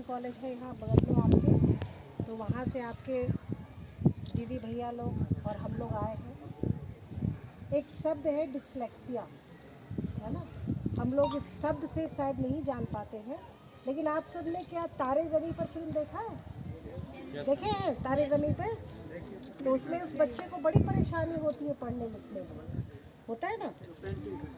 College है यहाँ बगल में आपके, तो वहाँ से आपके दीदी भैया लोग और हम लोग आए हैं। एक शब्द है डिसलेक्सिया, है ना। हम लोग इस शब्द से शायद नहीं जान पाते हैं, लेकिन आप सब ने क्या तारे ज़मीन पर फिल्म देखा है? देखे हैं तारे ज़मीन पर? तो उसमें उस बच्चे को बड़ी परेशानी होती है पढ़ने लिखने में, होता है ना।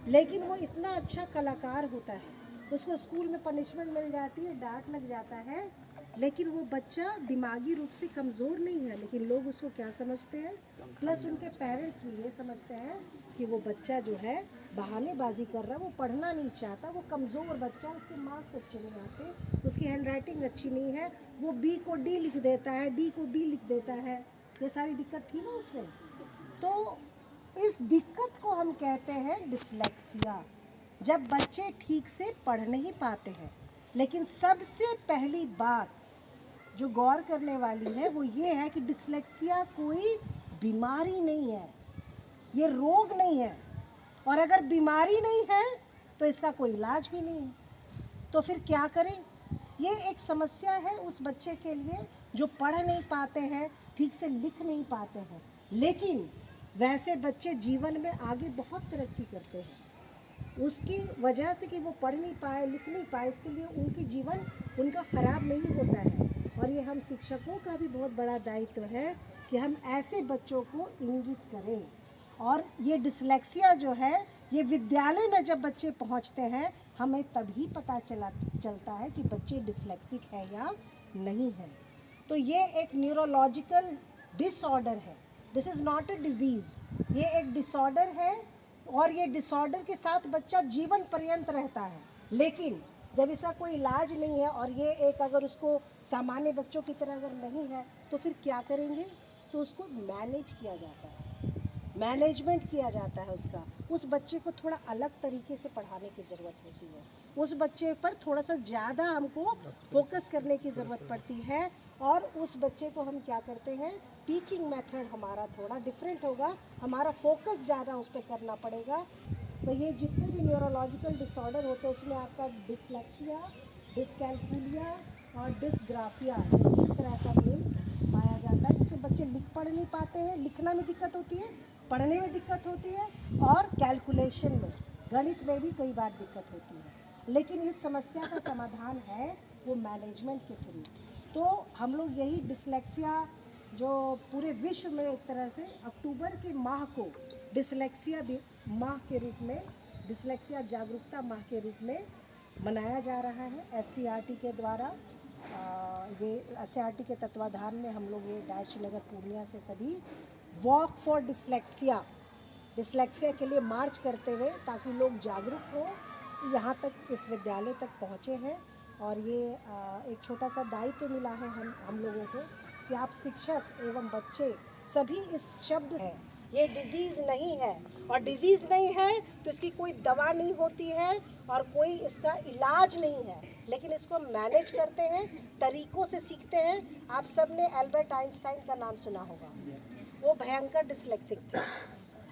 लेकिन वो इतना अच्छा कलाकार होता है, उसको स्कूल में पनिशमेंट मिल जाती है, डांट लग जाता है, लेकिन वो बच्चा दिमागी रूप से कमज़ोर नहीं है। लेकिन लोग उसको क्या समझते हैं, प्लस उनके पेरेंट्स भी ये समझते हैं कि वो बच्चा जो है बहानेबाजी कर रहा है, वो पढ़ना नहीं चाहता, वो कमज़ोर बच्चा, उसके मार्क्स अच्छे नहीं आते, उसकी हैंडराइटिंग अच्छी नहीं है, वो बी को डी लिख देता है, डी को बी लिख देता है। ये सारी दिक्कत थी ना उसमें। तो इस दिक्कत को हम कहते हैं डिसलेक्सिया, जब बच्चे ठीक से पढ़ नहीं पाते हैं। लेकिन सबसे पहली बात जो गौर करने वाली है वो ये है कि डिसलेक्सिया कोई बीमारी नहीं है, ये रोग नहीं है, और अगर बीमारी नहीं है तो इसका कोई इलाज भी नहीं है। तो फिर क्या करें? ये एक समस्या है उस बच्चे के लिए जो पढ़ नहीं पाते हैं, ठीक से लिख नहीं पाते हैं। लेकिन वैसे बच्चे जीवन में आगे बहुत तरक्की करते हैं। उसकी वजह से कि वो पढ़ नहीं पाए, लिख नहीं पाए, इसके लिए उनकी जीवन उनका ख़राब नहीं होता है। और ये हम शिक्षकों का भी बहुत बड़ा दायित्व है कि हम ऐसे बच्चों को इंगित करें। और ये डिसलेक्सिया जो है, ये विद्यालय में जब बच्चे पहुंचते हैं, हमें तभी पता चलता है कि बच्चे डिसलेक्सिक है या नहीं है। तो ये एक न्यूरोलॉजिकल डिसऑर्डर है, this is not a disease, ये एक डिसऑर्डर है। और ये डिसऑर्डर के साथ बच्चा जीवन पर्यंत रहता है। लेकिन जब इसका कोई इलाज नहीं है और ये एक अगर उसको सामान्य बच्चों की तरह अगर नहीं है, तो फिर क्या करेंगे? तो उसको मैनेज किया जाता है, मैनेजमेंट किया जाता है उसका। उस बच्चे को थोड़ा अलग तरीके से पढ़ाने की ज़रूरत होती है, उस बच्चे पर थोड़ा सा ज़्यादा हमको फोकस करने की ज़रूरत पड़ती है। और उस बच्चे को हम क्या करते हैं, टीचिंग मेथड हमारा थोड़ा डिफरेंट होगा, हमारा फोकस ज़्यादा उस पर करना पड़ेगा। तो ये जितने भी न्यूरोलॉजिकल डिसऑर्डर होते हैं उसमें आपका डिसलेक्सिया, डिसकैल्कुलिया और डिसग्राफिया एक तरह का मेल पाया जाता है। जिससे बच्चे लिख पढ़ नहीं पाते हैं, लिखना में दिक्कत होती है, पढ़ने में दिक्कत होती है, और कैलकुलेशन में, गणित में भी कई बार दिक्कत होती है। लेकिन इस समस्या का समाधान है वो मैनेजमेंट के थ्रू। तो हम लोग यही डिसलेक्सिया जो पूरे विश्व में एक तरह से अक्टूबर के माह को डिसलेक्सिया माह के रूप में, डिसलेक्सिया जागरूकता माह के रूप में मनाया जा रहा है SCRT के द्वारा। ये SCRT के तत्वाधान में हम लोग ये डाइट श्रीनगर पूर्णिया से सभी वॉक फॉर डिसलेक्सिया के लिए मार्च करते हुए, ताकि लोग जागरूक हों, यहाँ तक इस विद्यालय तक पहुँचे हैं। और ये एक छोटा सा दायित्व मिला है हम लोगों को कि आप शिक्षक एवं बच्चे सभी इस शब्द है, ये डिजीज़ नहीं है, और डिजीज़ नहीं है तो इसकी कोई दवा नहीं होती है और कोई इसका इलाज नहीं है, लेकिन इसको मैनेज करते हैं, तरीक़ों से सीखते हैं। आप सब ने एल्बर्ट आइंस्टाइन का नाम सुना होगा, वो भयंकर डिसलेक्सिक थे।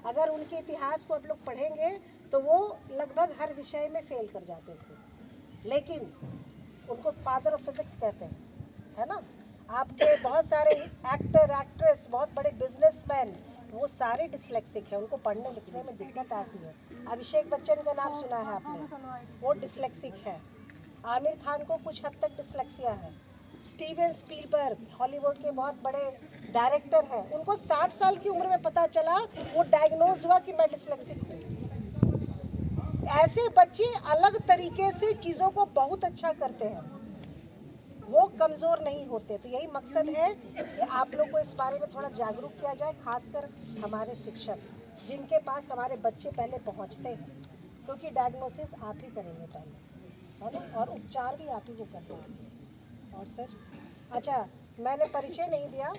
अगर उनके इतिहास को आप लोग पढ़ेंगे तो वो लगभग हर विषय में फेल कर जाते थे, लेकिन उनको फादर ऑफ फिजिक्स कहते हैं, है ना। आपके बहुत सारे एक्टर, एक्ट्रेस, बहुत बड़े बिजनेसमैन, वो सारे डिसलेक्सिक हैं, उनको पढ़ने लिखने में दिक्कत आती है। अभिषेक बच्चन का नाम सुना है आपने, वो डिसलेक्सिक है। आमिर खान को कुछ हद तक डिसलेक्सिया है। स्टीवन स्पीलबर्ग हॉलीवुड के बहुत बड़े डायरेक्टर हैं, उनको 60 साल की उम्र में पता चला, वो डायग्नोज हुआ कि मैं डिसलेक्सिक हूँ। ऐसे बच्चे अलग तरीके से चीज़ों को बहुत अच्छा करते हैं, वो कमज़ोर नहीं होते। तो यही मकसद है कि आप लोग को इस बारे में थोड़ा जागरूक किया जाए, खासकर हमारे शिक्षक जिनके पास हमारे बच्चे पहले पहुंचते हैं, क्योंकि डायग्नोसिस आप ही करेंगे पहले, है ना, और उपचार भी आप ही को करना है। और सर, अच्छा, मैंने परिचय नहीं दिया,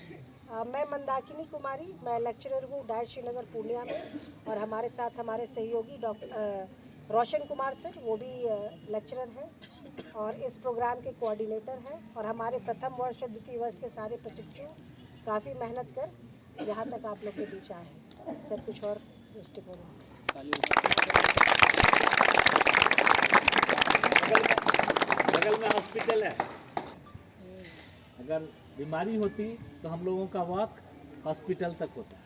मैं मंदाकिनी कुमारी, मैं लेक्चरर हूँ डाइट श्रीनगर पूर्णिया में, और हमारे साथ हमारे सहयोगी डॉक्टर रोशन कुमार सर, वो भी लेक्चरर हैं और इस प्रोग्राम के कोऑर्डिनेटर हैं। और हमारे प्रथम वर्ष और द्वितीय वर्ष के सारे प्रशिक्षु काफ़ी मेहनत कर यहाँ तक आप लोग के बीच आए हैं। सर, कुछ और दृष्टिकोण? बगल में हॉस्पिटल है, अगर बीमारी होती तो हम लोगों का वॉक हॉस्पिटल तक होता,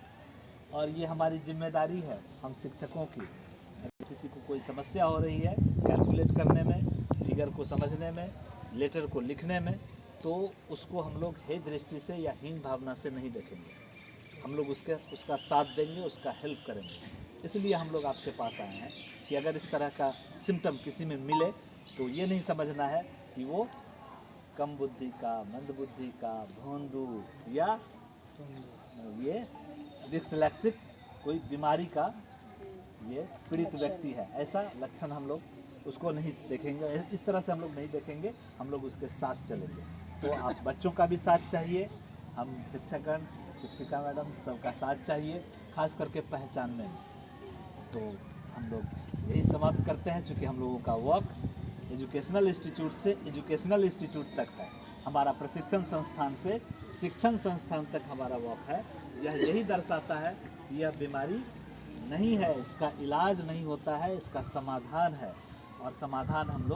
और ये हमारी जिम्मेदारी है हम शिक्षकों की। अगर किसी को कोई समस्या हो रही है कैलकुलेट करने में, फिगर को समझने में, लेटर को लिखने में, तो उसको हम लोग हे दृष्टि से या हीन भावना से नहीं देखेंगे, हम लोग उसका साथ देंगे, उसका हेल्प करेंगे। इसलिए हम लोग आपके पास आए हैं कि अगर इस तरह का सिम्टम किसी में मिले तो ये नहीं समझना है कि वो कम बुद्धि का, मंद बुद्धि का, भोंदू या ये डिस्लेक्सिक कोई बीमारी का ये पीड़ित व्यक्ति है, ऐसा लक्षण हम लोग उसको नहीं देखेंगे। इस तरह से हम लोग नहीं देखेंगे, हम लोग उसके साथ चलेंगे। तो आप बच्चों का भी साथ चाहिए, हम शिक्षकगण, शिक्षिका मैडम सबका साथ चाहिए, खास करके पहचानने में। तो हम लोग यही समाप्त करते हैं। चूँकि हम लोगों का वर्क एजुकेशनल इंस्टीट्यूट से एजुकेशनल इंस्टीट्यूट तक है, हमारा प्रशिक्षण संस्थान से शिक्षण संस्थान तक हमारा वर्क है, यह यही दर्शाता है कि यह बीमारी नहीं है, इसका इलाज नहीं होता है, इसका समाधान है, और समाधान हम लोग